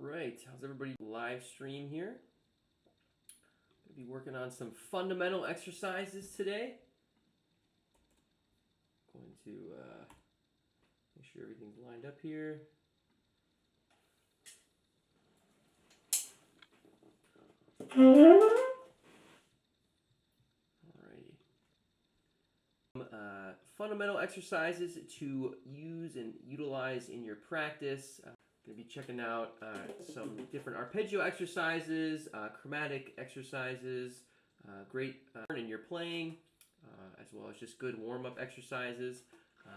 right, how's everybody live stream here? Gonna be working on some fundamental exercises today. Going to make sure everything's lined up here. Alrighty. Fundamental exercises to use and utilize in your practice. Going to be checking out some different arpeggio exercises, chromatic exercises, great in your playing, as well as just good warm-up exercises.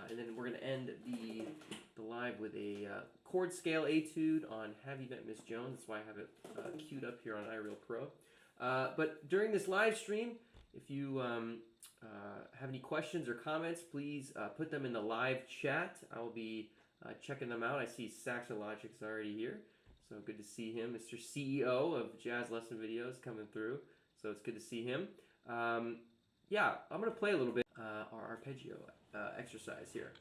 And then we're going to end the live with a chord scale etude on Have You Met Miss Jones. That's why I have it queued up here on iReal Pro. But during this live stream, if you have any questions or comments, please put them in the live chat. I will be checking them out. I see Saxologic's already here, so good to see him. Mr. CEO of Jazz Lesson Videos coming through, so it's good to see him. Yeah, I'm going to play a little bit our arpeggio exercise here.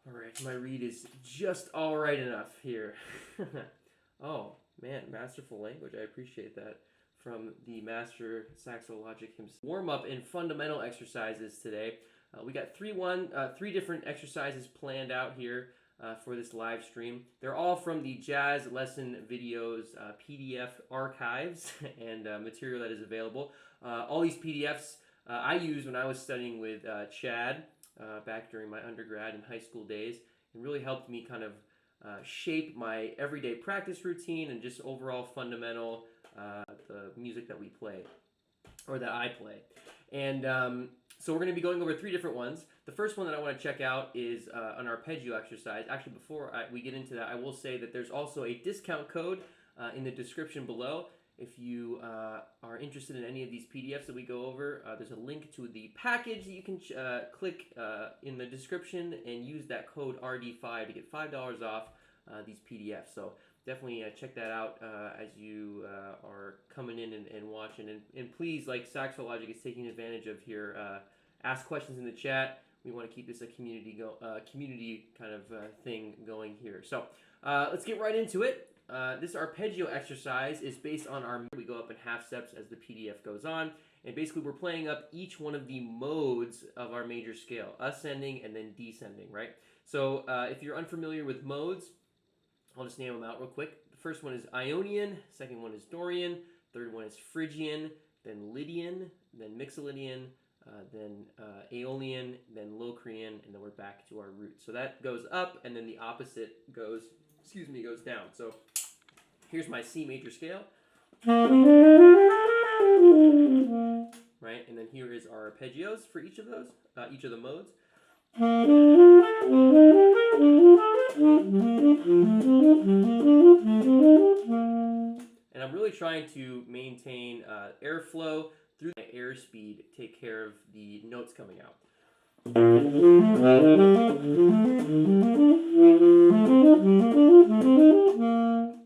Alright, my read is just alright enough here. Oh, man, masterful language. I appreciate that from the master Saxologic himself. Warm-up and fundamental exercises today. We got three different exercises planned out here for this live stream. They're all from the Jazz Lesson Videos PDF archives and material that is available. All these PDFs I used when I was studying with Chad back during my undergrad and high school days. It really helped me kind of shape my everyday practice routine and just overall fundamental the music that we play, or that I play. And so we're going to be going over three different ones. The first one that I want to check out is an arpeggio exercise. Actually, before we get into that, I will say that there's also a discount code in the description below. If you are interested in any of these PDFs that we go over, there's a link to the package that you can click in the description and use that code RD5 to get $5 off these PDFs. So definitely check that out as you are coming in and watching. And please, like Saxologic is taking advantage of here, ask questions in the chat. We want to keep this a community kind of thing going here. So let's get right into it. This arpeggio exercise is based on we go up in half steps as the PDF goes on. And basically we're playing up each one of the modes of our major scale, ascending and then descending, right? So if you're unfamiliar with modes, I'll just name them out real quick. The first one is Ionian, second one is Dorian, third one is Phrygian, then Lydian, then Mixolydian, then Aeolian, then Locrian, and then we're back to our root. So that goes up, and then the opposite goes down. So here's my C major scale. Right, and then here is our arpeggios for each of those, each of the modes. And I'm really trying to maintain airflow through my airspeed, take care of the notes coming out.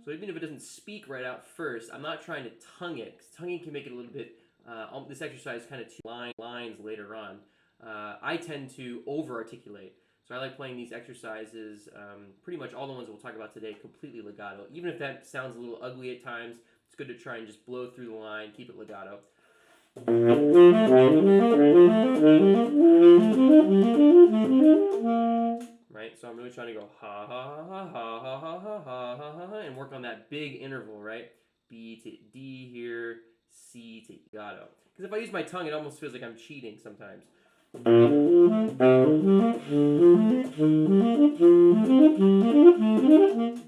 So even if it doesn't speak right out first, I'm not trying to tongue it, because tonguing can make it a little bit, this exercise kind of two lines later on. I tend to over-articulate. So I like playing these exercises, pretty much all the ones we'll talk about today, completely legato. Even if that sounds a little ugly at times, it's good to try and just blow through the line, keep it legato. Right, so I'm really trying to go ha ha ha ha ha ha ha ha ha ha and work on that big interval, right? B to D here, C to legato. Because if I use my tongue, it almost feels like I'm cheating sometimes. It's a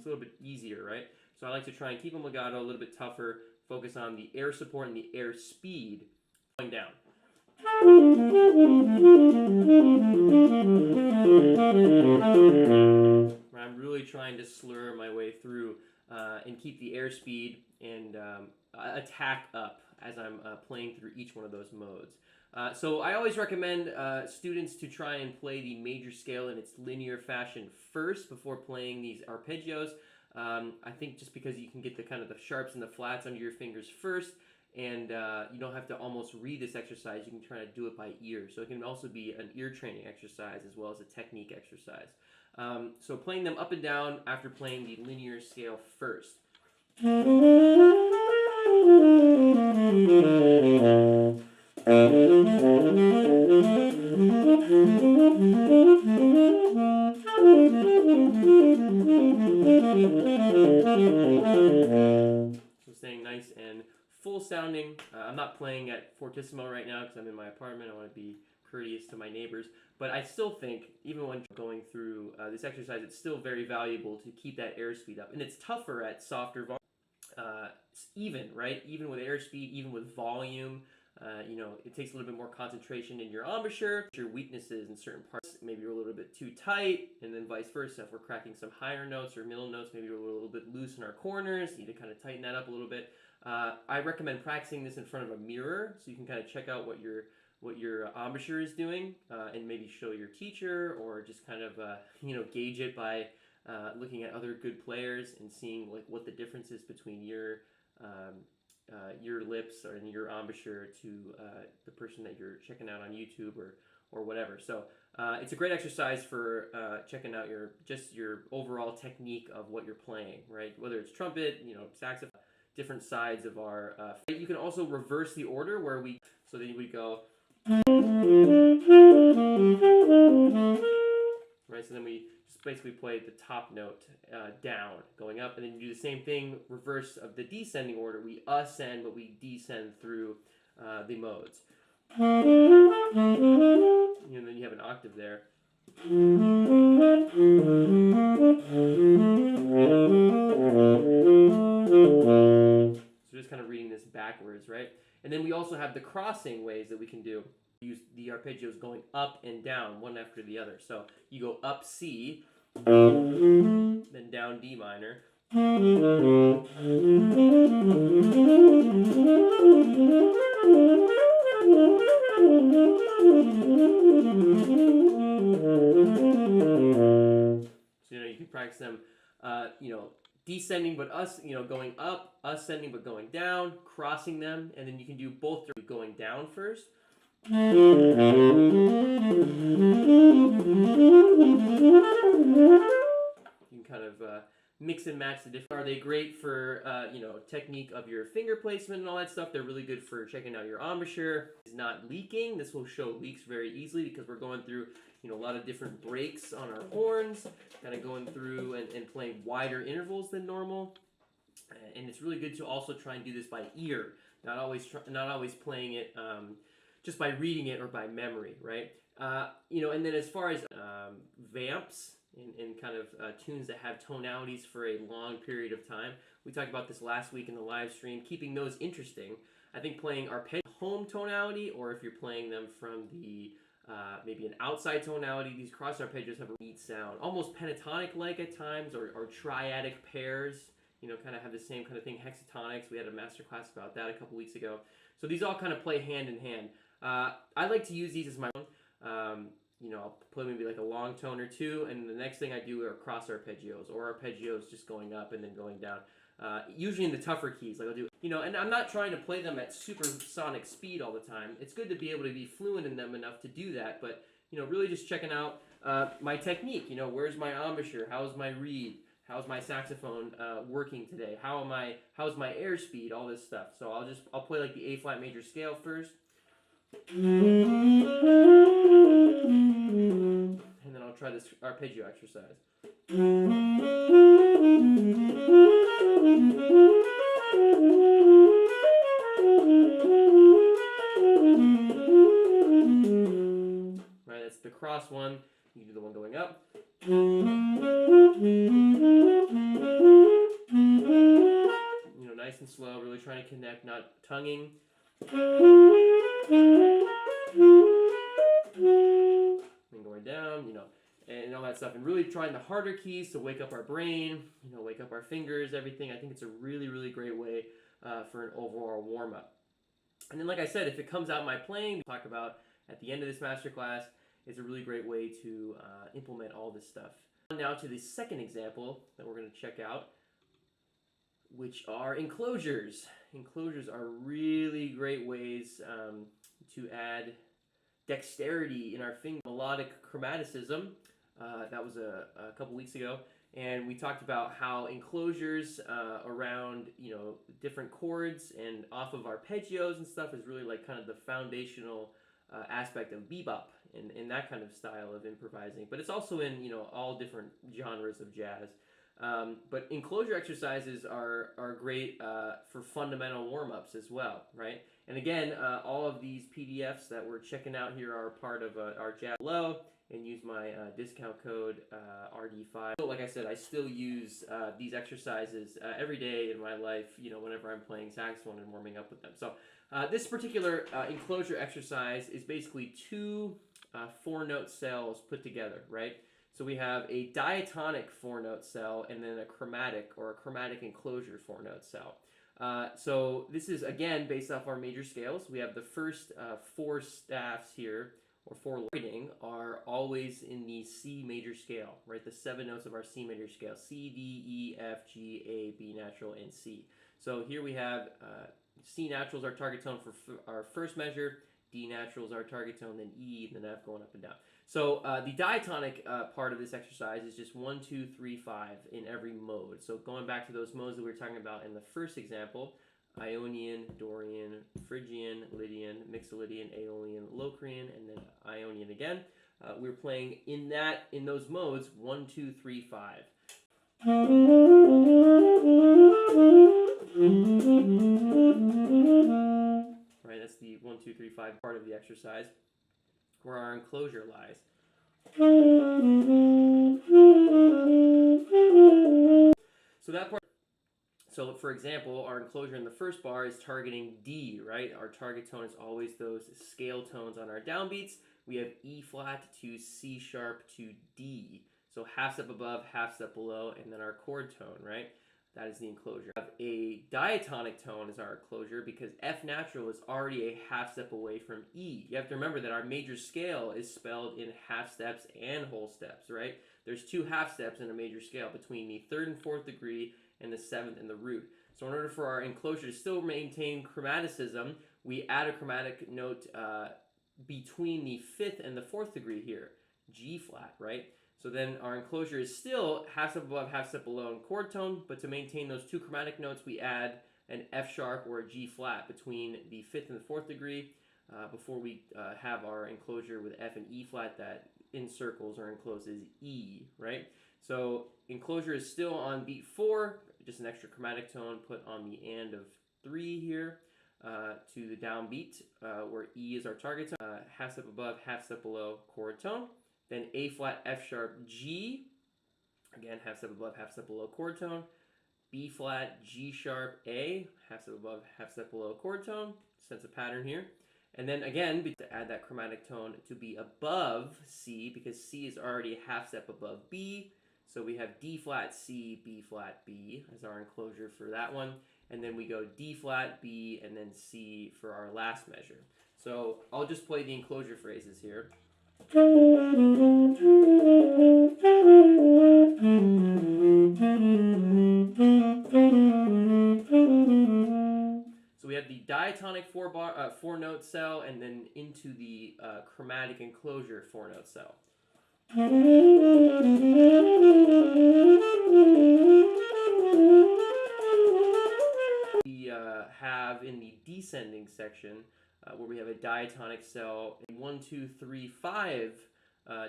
little bit easier, right? So I like to try and keep them legato, a little bit tougher, focus on the air support and the air speed going down. I'm really trying to slur my way through and keep the air speed and attack up as I'm playing through each one of those modes. So I always recommend students to try and play the major scale in its linear fashion first before playing these arpeggios. I think just because you can get the kind of the sharps and the flats under your fingers first, and you don't have to almost read this exercise. You can try to do it by ear. So it can also be an ear training exercise as well as a technique exercise. So playing them up and down after playing the linear scale first. So staying nice and full sounding. I'm not playing at fortissimo right now because I'm in my apartment. I want to be courteous to my neighbors. But I still think, even when going through this exercise, it's still very valuable to keep that airspeed up. And it's tougher at softer volume. Even, right? Even with airspeed, even with volume, you know, it takes a little bit more concentration in your embouchure. Your weaknesses in certain parts, maybe you're a little bit too tight, and then vice versa. If we're cracking some higher notes or middle notes, maybe we're a little bit loose in our corners, you need to kind of tighten that up a little bit. I recommend practicing this in front of a mirror so you can kind of check out what your embouchure is doing, and maybe show your teacher, or just kind of you know, gauge it by looking at other good players and seeing like what the difference is between your lips and your embouchure to the person that you're checking out on YouTube or whatever. So it's a great exercise for checking out your overall technique of what you're playing, right? Whether it's trumpet, you know, saxophone, different sides of our. You can also reverse the order where so then we go. Right, so then we just basically play the top note down, going up, and then you do the same thing, reverse of the descending order. We ascend, but we descend through the modes. And then you have an octave there. So just kind of reading this backwards, right? And then we also have the crossing ways that we can do. Use the arpeggios going up and down, one after the other. So you go up C, then down D minor. So you know, you can practice them, you know, descending but going up, ascending but going down, crossing them, and then you can do both going down first. You can kind of mix and match the different. Are they great for you know, technique of your finger placement and all that stuff? They're really good for checking out your embouchure. It's not leaking. This will show leaks very easily because we're going through, you know, a lot of different breaks on our horns, kind of going through and playing wider intervals than normal. And it's really good to also try and do this by ear, not always playing it just by reading it or by memory, right? You know, and then as far as vamps and kind of tunes that have tonalities for a long period of time, we talked about this last week in the live stream, keeping those interesting. I think playing arpeggio home tonality, or if you're playing them from the maybe an outside tonality, these cross arpeggios have a neat sound, almost pentatonic-like at times, or triadic pairs, you know, kind of have the same kind of thing, hexatonics. We had a master class about that a couple weeks ago. So these all kind of play hand in hand. I like to use these as my own. You know, I'll play maybe like a long tone or two, and the next thing I do are cross arpeggios, or arpeggios just going up and then going down. Usually in the tougher keys, like I'll do, you know, and I'm not trying to play them at supersonic speed all the time. It's good to be able to be fluent in them enough to do that, but, you know, really just checking out my technique. You know, where's my embouchure? How's my reed? How's my saxophone working today? How's my airspeed? All this stuff. So I'll play like the A flat major scale first. And then I'll try this arpeggio exercise. Right, that's the cross one. You can do the one going up. slow, really trying to connect, not tonguing. And going down, and all that stuff, and really trying the harder keys to wake up our brain, wake up our fingers, everything. I think it's a really, really great way for an overall warm-up. And then, like I said, if it comes out in my playing, we talk about at the end of this masterclass, it's a really great way to implement all this stuff. Now to the second example that we're going to check out, which are enclosures. Enclosures are really great ways to add dexterity in our finger. Melodic chromaticism, that was a couple weeks ago, and we talked about how enclosures around different chords and off of arpeggios and stuff is really like kind of the foundational aspect of bebop and that kind of style of improvising. But it's also in all different genres of jazz. But enclosure exercises are great for fundamental warm-ups as well, right? And again, all of these PDFs that we're checking out here are part of our jazz below, and use my discount code RD5. So like I said, I still use these exercises every day in my life, whenever I'm playing saxophone and warming up with them. So this particular enclosure exercise is basically two 4-note cells put together, right? So we have a diatonic 4-note cell and then a chromatic enclosure 4-note cell. So this is, again, based off our major scales. We have the first 4 staffs here, or 4 lighting, are always in the C major scale, right? The 7 notes of our C major scale: C, D, E, F, G, A, B natural, and C. So here we have C natural is our target tone for our first measure, D natural is our target tone, then E, and then F going up and down. So the diatonic part of this exercise is just 1, 2, 3, 5 in every mode. So going back to those modes that we were talking about in the first example, Ionian, Dorian, Phrygian, Lydian, Mixolydian, Aeolian, Locrian, and then Ionian again. We're playing in those modes 1, 2, 3, 5. Right, that's the 1, 2, 3, 5 part of the exercise, where our enclosure lies. So that part. So for example, our enclosure in the first bar is targeting D, right? Our target tone is always those scale tones on our downbeats. We have E flat to C sharp to D. So half step above, half step below, and then our chord tone, right? That is the enclosure. We have a diatonic tone as our enclosure because F natural is already a half step away from E. You have to remember that our major scale is spelled in half steps and whole steps, right? There's 2 half steps in a major scale between the 3rd and 4th degree and the 7th and the root. So in order for our enclosure to still maintain chromaticism, we add a chromatic note between the 5th and the 4th degree here, G flat, right? So then our enclosure is still half step above, half step below in chord tone, but to maintain those 2 chromatic notes, we add an F sharp or a G flat between the 5th and the 4th degree before we have our enclosure with F and E flat that encircles or encloses E, right? So enclosure is still on beat 4, just an extra chromatic tone put on the and of 3 here to the downbeat where E is our target tone, half step above, half step below chord tone. Then A flat, F sharp, G, again half step above, half step below chord tone. B flat, G sharp, A, half step above, half step below chord tone. Sense a pattern here. And then again, to add that chromatic tone to be above C, because C is already a half step above B. So we have D flat, C, B flat, B as our enclosure for that one. And then we go D flat, B, and then C for our last measure. So I'll just play the enclosure phrases here. So we have the diatonic 4-note cell and then into the chromatic enclosure 4-note cell. We have in the descending section where we have a diatonic cell, a 1, 2, 3, 5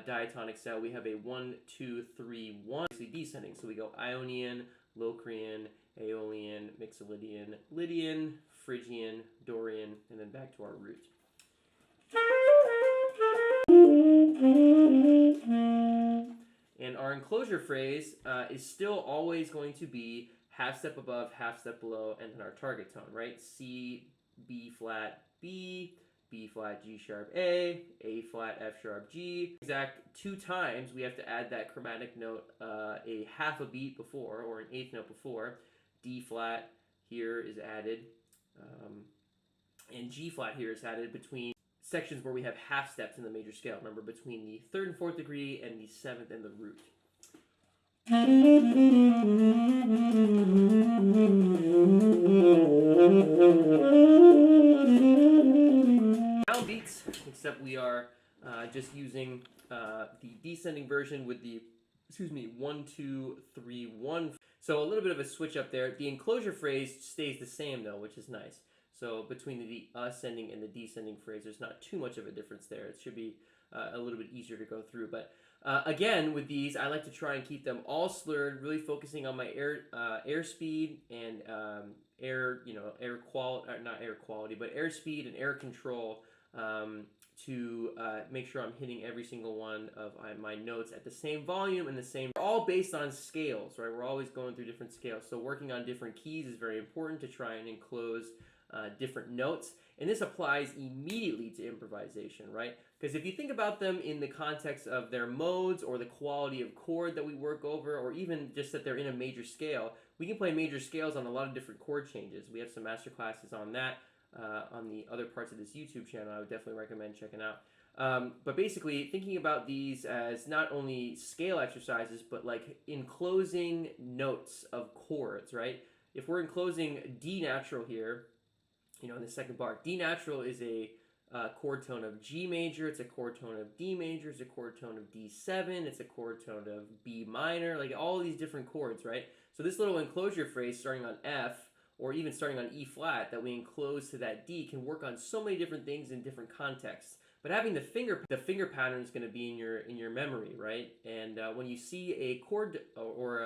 diatonic cell. We have a 1, 2, 3, 1, descending. So we go Ionian, Locrian, Aeolian, Mixolydian, Lydian, Phrygian, Dorian, and then back to our root. And our enclosure phrase is still always going to be half step above, half step below, and then our target tone, right? C, B flat, B flat, G sharp, A flat, F sharp, G. Exact 2 times we have to add that chromatic note a half a beat before, or an eighth note before. D flat here is added, and G flat here is added between sections where we have half steps in the major scale. Remember, between the 3rd and 4th degree and the 7th and the root. Downbeats, except we are just using the descending version with the 1 2 3 1. So a little bit of a switch up there. The enclosure phrase stays the same though, which is nice. So between the ascending and the descending phrase, there's not too much of a difference there. It should be a little bit easier to go through. But again, with these, I like to try and keep them all slurred, really focusing on my air speed and air speed and air control to make sure I'm hitting every single one of my notes at the same volume and the same. We're all based on scales, right? We're always going through different scales. So working on different keys is very important to try and enclose different notes. And this applies immediately to improvisation, right? Because if you think about them in the context of their modes or the quality of chord that we work over, or even just that they're in a major scale, we can play major scales on a lot of different chord changes. We have some master classes on that on the other parts of this YouTube channel. I would definitely recommend checking out. But basically, thinking about these as not only scale exercises, but like enclosing notes of chords, right? If we're enclosing D natural here, in the second bar, D natural is a chord tone of G major, it's a chord tone of D major, it's a chord tone of D7, it's a chord tone of B minor, like all these different chords, right? So this little enclosure phrase starting on F, or even starting on E flat, that we enclose to that D can work on so many different things in different contexts. But having the finger pattern is going to be in your memory, right? And when you see a chord or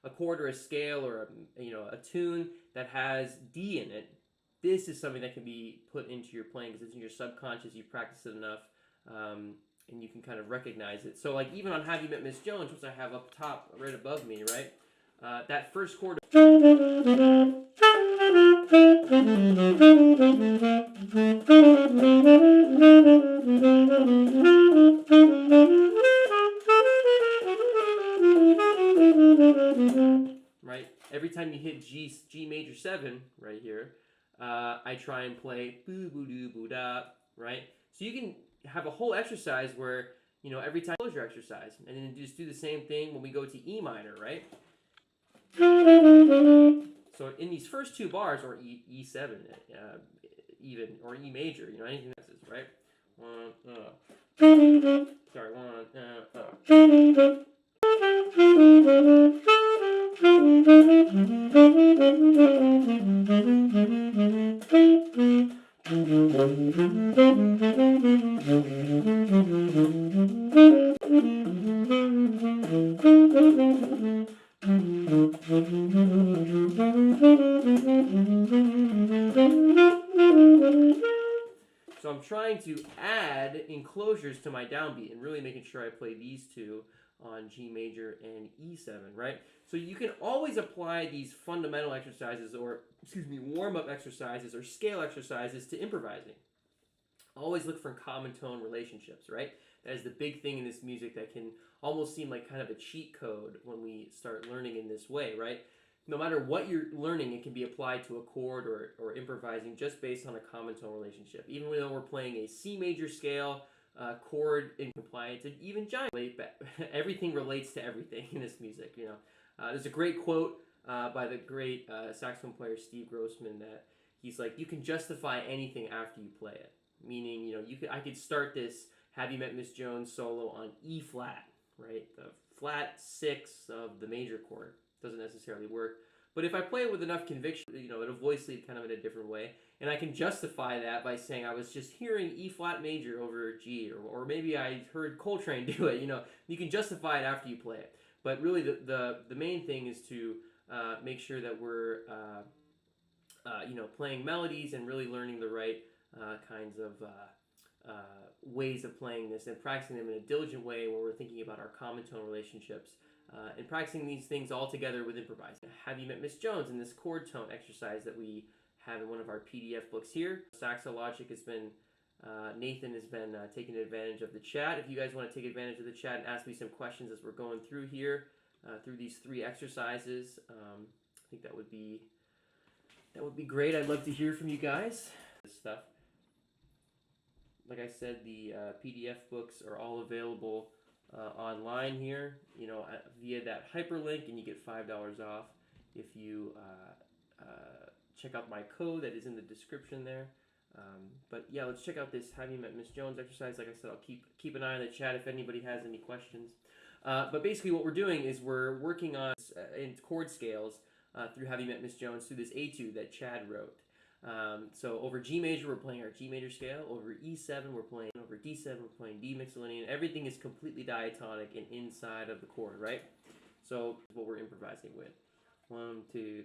a chord or a scale or a tune that has D in it, this is something that can be put into your playing because it's in your subconscious. You've practiced it enough, and you can kind of recognize it. So, like even on "Have You Met Miss Jones," which I have up top, right above me, right? That first chord. Right. Every time you hit G major 7 right here. I try and play boo boo doo boo da, right? So you can have a whole exercise where, every time closure exercise, and then just do the same thing when we go to E minor, right? So in these first 2 bars, or E7, even, or E major, anything that's this, right? Sorry, So I'm trying to add enclosures to my downbeat and really making sure I play these 2 on G major and E7, right? So you can always apply these fundamental exercises, or warm-up exercises or scale exercises to improvising. Always look for common tone relationships, right? That is the big thing in this music that can almost seem like kind of a cheat code when we start learning in this way, right? No matter what you're learning, it can be applied to a chord or improvising just based on a common tone relationship. Even though we're playing a C major scale, chord in compliance, and even giant, everything relates to everything in this music. There's a great quote by the great saxophone player Steve Grossman that he's like, you can justify anything after you play it. Meaning, I could start this "Have You Met Miss Jones" solo on E flat, right? The flat 6 of the major chord doesn't necessarily work. But if I play it with enough conviction, it'll voice lead kind of in a different way. And I can justify that by saying I was just hearing E flat major over G, or maybe I heard Coltrane do it. You can justify it after you play it. But really, the main thing is to make sure that we're playing melodies and really learning the right kinds of ways of playing this and practicing them in a diligent way where we're thinking about our common tone relationships and practicing these things all together with improvising. Have you met Miss Jones in this chord tone exercise that we have in one of our PDF books here? Saxologic has been, Nathan has been taking advantage of the chat. If you guys want to take advantage of the chat and ask me some questions as we're going through here, through these 3 exercises, I think that would be great. I'd love to hear from you guys. This stuff. Like I said, the PDF books are all available online here, via that hyperlink, and you get $5 off if you check out my code that is in the description there. But yeah, let's check out this Have You Met Miss Jones exercise. Like I said, I'll keep an eye on the chat if anybody has any questions. But basically what we're doing is we're working on in chord scales through Have You Met Miss Jones through this etude that Chad wrote. So over G major, we're playing our G major scale. Over E7, we're playing. Over D7, we're playing D mixolydian. Everything is completely diatonic and inside of the chord, right? So what we're improvising with. 1, 2,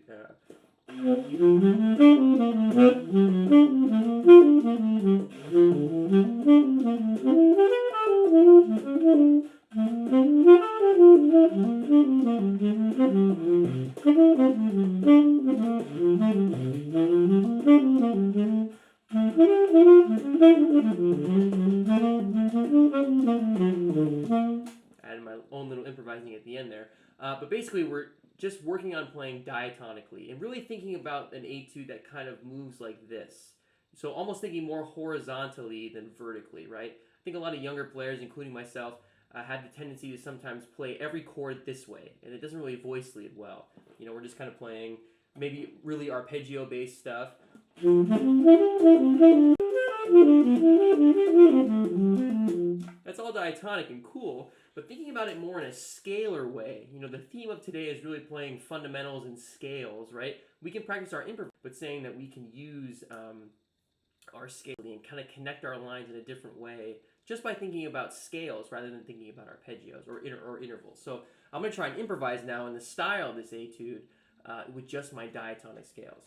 added my own little improvising at the end there. But basically, we're just working on playing diatonically and really thinking about an etude that kind of moves like this. So almost thinking more horizontally than vertically, right? I think a lot of younger players, including myself, have the tendency to sometimes play every chord this way, and it doesn't really voice lead well. We're just kind of playing maybe really arpeggio-based stuff. That's all diatonic and cool, but thinking about it more in a scalar way, the theme of today is really playing fundamentals and scales, right? We can practice our improv, but saying that we can use our scaling and kind of connect our lines in a different way just by thinking about scales rather than thinking about arpeggios or intervals. So I'm going to try and improvise now in the style of this etude with just my diatonic scales.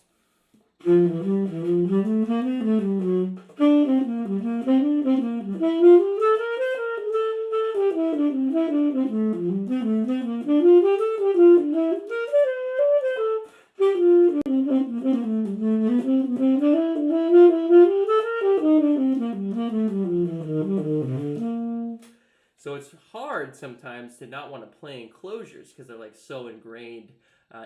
So it's hard sometimes to not want to play enclosures because they're like so ingrained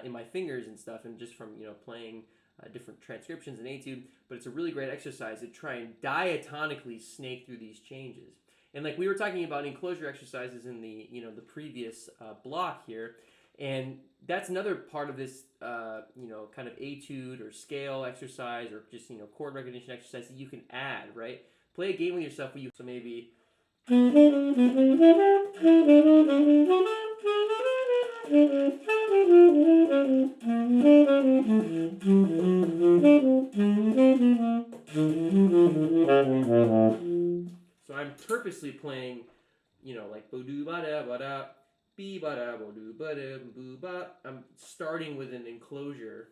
in my fingers and stuff, and just from playing different transcriptions and etude. But it's a really great exercise to try and diatonically snake through these changes. And like we were talking about enclosure exercises in the the previous block here, and that's another part of this kind of etude or scale exercise or just chord recognition exercise that you can add, right? Play a game with yourself where so maybe. So I'm purposely playing, like bo-do ba-da ba-da, be-ba-da bo-do ba-da boo-ba. I'm starting with an enclosure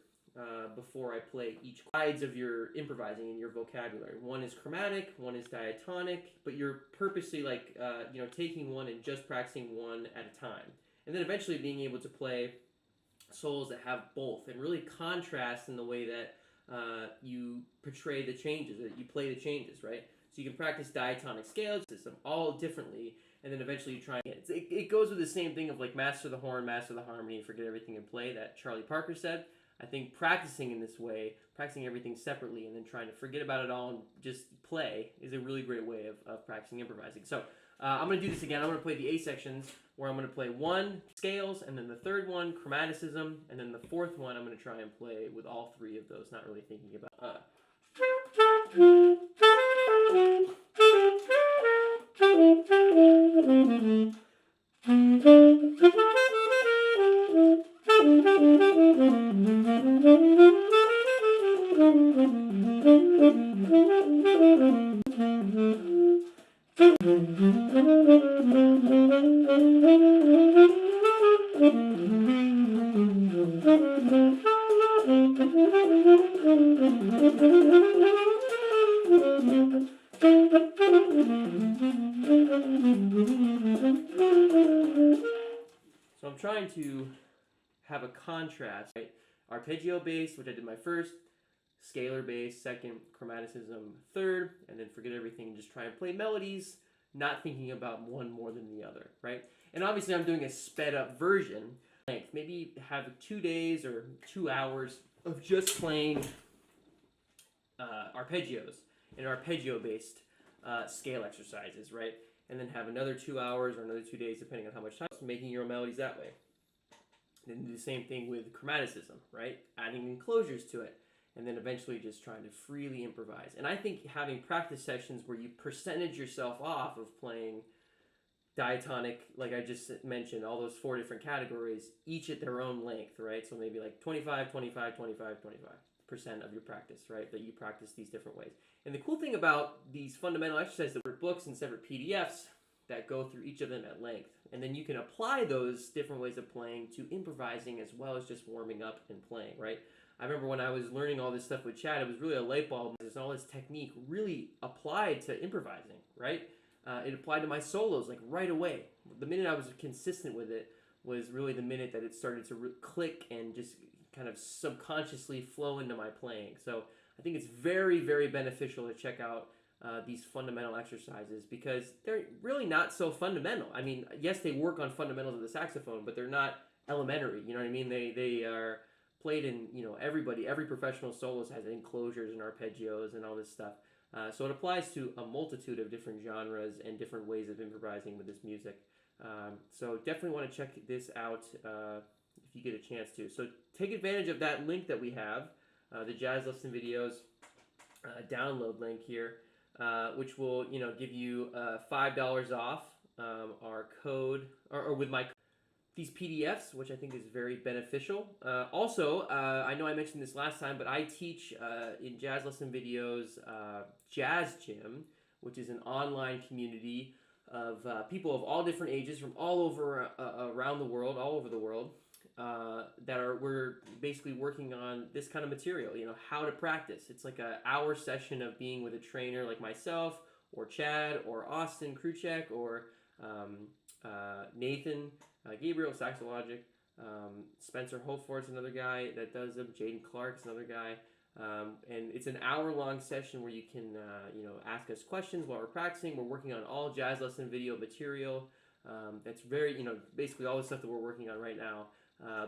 before I play each sides of your improvising and your vocabulary. One is chromatic, one is diatonic, but you're purposely taking one and just practicing one at a time. And then eventually being able to play solos that have both and really contrast in the way that you portray the changes, that you play the changes, right? So you can practice diatonic scales system all differently, and then eventually you try and it goes with the same thing of like master the horn, master the harmony, forget everything in play that Charlie Parker said. I think practicing in this way, practicing everything separately and then trying to forget about it all and just play is a really great way of practicing improvising. So I'm going to do this again. I'm going to play the A sections where I'm going to play one, scales, and then the third one, chromaticism, and then the fourth one I'm going to try and play with all 3 of those, not really thinking about trying to have a contrast, right? Arpeggio based, which I did my first, scalar based second, chromaticism third, and then forget everything and just try and play melodies, not thinking about one more than the other, right? And obviously I'm doing a sped up version. Maybe have 2 days or 2 hours of just playing arpeggios and arpeggio based scale exercises, right? And then have another 2 hours or another 2 days, depending on how much time, making your own melodies that way. Then do the same thing with chromaticism, right? Adding enclosures to it. And then eventually just trying to freely improvise. And I think having practice sessions where you percentage yourself off of playing diatonic, like I just mentioned, all those 4 different categories, each at their own length, right? So maybe like 25, 25, 25, 25% of your practice, right? That you practice these different ways. And the cool thing about these fundamental exercises, there are books and separate PDFs that go through each of them at length. And then you can apply those different ways of playing to improvising as well as just warming up and playing, right? I remember when I was learning all this stuff with Chad, it was really a light bulb. There's all this technique really applied to improvising, right? It applied to my solos like right away. The minute I was consistent with it was really the minute that it started to click and just kind of subconsciously flow into my playing. So I think it's very, very beneficial to check out these fundamental exercises because they're really not so fundamental. I mean, yes, they work on fundamentals of the saxophone, but they're not elementary. You know what I mean? They are played in, every professional soloist has enclosures and arpeggios and all this stuff. So it applies to a multitude of different genres and different ways of improvising with this music. So definitely want to check this out if you get a chance to. So take advantage of that link that we have, the Jazz Lesson Videos download link here, which will give you $5 off our code, or with my these PDFs, which I think is very beneficial. Also, I know I mentioned this last time, but I teach in Jazz Lesson Videos Jazz Gym, which is an online community of people of all different ages from all over around the world, all over the world, we're basically working on this kind of material, how to practice. It's like an hour session of being with a trainer like myself, or Chad, or Austin Kruchek, or Nathan Gabriel, Saxologic, Spencer Hofort's another guy that does them, Jaden Clark's another guy, and it's an hour-long session where you can, ask us questions while we're practicing. We're working on all Jazz Lesson video material. That's very, basically all the stuff that we're working on right now,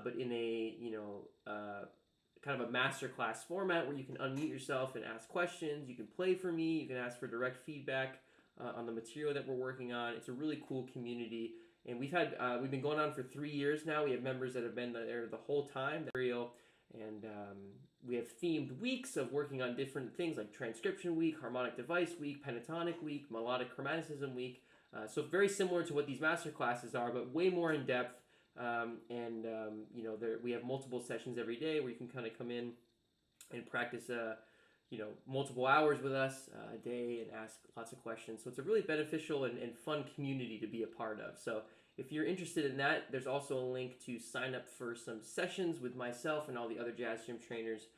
but in a, kind of a masterclass format where you can unmute yourself and ask questions. You can play for me. You can ask for direct feedback on the material that we're working on. It's a really cool community. And we've been going on for 3 years now. We have members that have been there the whole time. And we have themed weeks of working on different things like transcription week, harmonic device week, pentatonic week, melodic chromaticism week. So very similar to what these master classes are, but way more in depth. We have multiple sessions every day where you can kind of come in and practice multiple hours with us a day and ask lots of questions. So it's a really beneficial and fun community to be a part of. So if you're interested in that, there's also a link to sign up for some sessions with myself and all the other Jazz Gym trainers.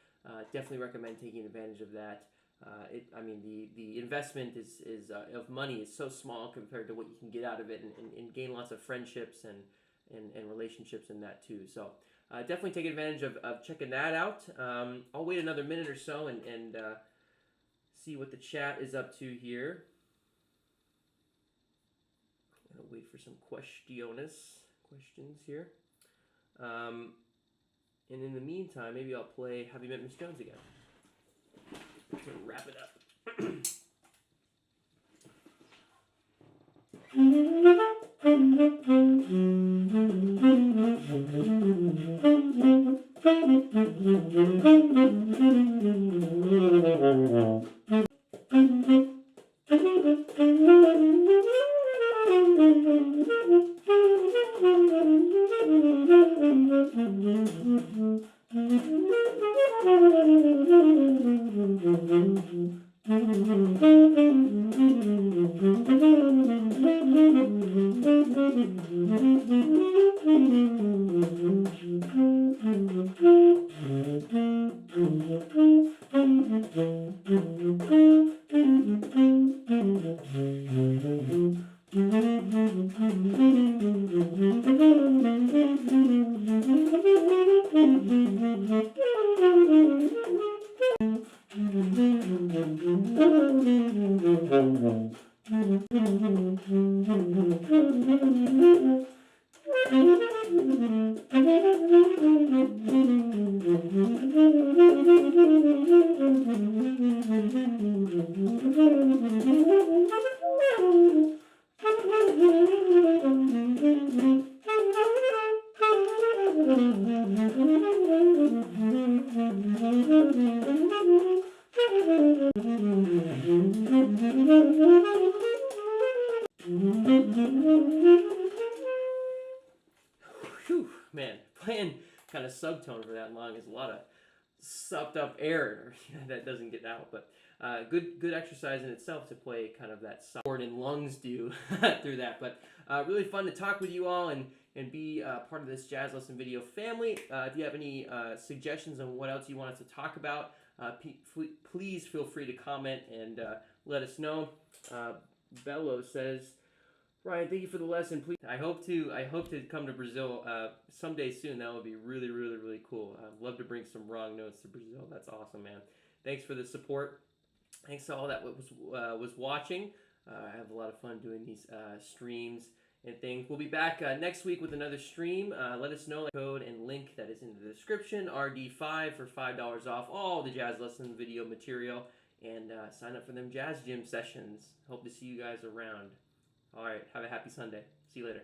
Definitely recommend taking advantage of that. The investment is of money is so small compared to what you can get out of it, and gain lots of friendships and relationships in that too. So definitely take advantage of checking that out. I'll wait another minute or so and see what the chat is up to here. I'll wait for some questions here. And in the meantime, maybe I'll play Have You Met Miss Jones again. I'm going to wrap it up. Whew, man, playing kind of subtone for that long is a lot of supped up air that doesn't get out, but good exercise in itself to play kind of that chord and lungs do through that. But really fun to talk with you all and be part of this jazz lesson video family. If you have any suggestions on what else you want us to talk about, please feel free to comment and let us know. Bello says, Ryan, thank you for the lesson. Please, I hope to come to Brazil someday soon. That would be really, really, really cool. I'd love to bring some wrong notes to Brazil. That's awesome, man. Thanks for the support. Thanks to all that was watching. I have a lot of fun doing these streams and things. We'll be back next week with another stream. Let us know the code and link that is in the description. RD5 for $5 off all the jazz lesson video material, and sign up for them jazz gym sessions. Hope to see you guys around. All right, have a happy Sunday. See you later.